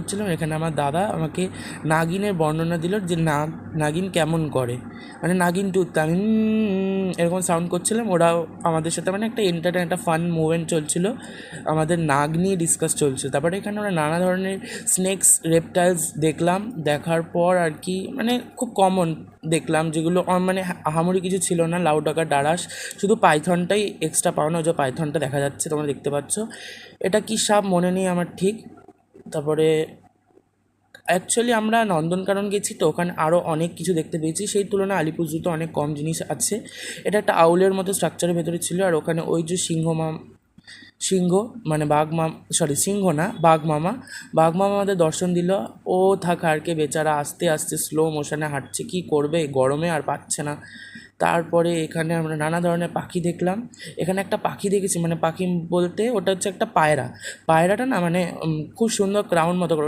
করছিলাম, এখানে আমার দাদা আমাকে নাগিনের বর্ণনা দিল যে নাগিন কেমন করে, মানে নাগিন টুথ আমি এরকম সাউন্ড করছিলাম। ওরাও আমাদের সাথে মানে একটা ফান মুভমেন্ট চলছিল, আমাদের নাগ নিয়ে ডিসকাস চলছিল। তারপরে এখানে আমরা নানা ধরনের স্নেকস রেপটাইলস দেখলাম, দেখার পর আর কি মানে খুব কমন দেখলাম, যেগুলো মানে আহামরি কিছু ছিল না, লাউ ডাকা ডারাস, শুধু পাইথনটাই এক্সট্রা পাওনা, ওই যে পাইথনটা দেখা যাচ্ছে তোমরা দেখতে পাচ্ছ। এটা কি সাপ মনে নেই আমার ঠিক। তারপরে অ্যাকচুয়ালি আমরা নন্দনকানন গেছি তো ওখানে আরও অনেক কিছু দেখতে পেয়েছি, সেই তুলনায় আলিপুরজুতে অনেক কম জিনিস আছে। এটা একটা আউলের মতো স্ট্রাকচারের ভেতরে ছিল, আর ওখানে ওই যে সিংহ মানে বাঘ মামা আমাদের দর্শন দিল। ও থাকা আর কে বেচারা আস্তে আস্তে স্লো মোশনে হাঁটছে, কী করবে গরমে আর পাচ্ছে না। তারপরে এখানে আমরা নানা ধরনের পাখি দেখলাম। এখানে একটা পাখি দেখেছি, মানে পাখি বলতে ওটা হচ্ছে একটা পায়রাটা না মানে খুব সুন্দর ক্রাউন মতো করে,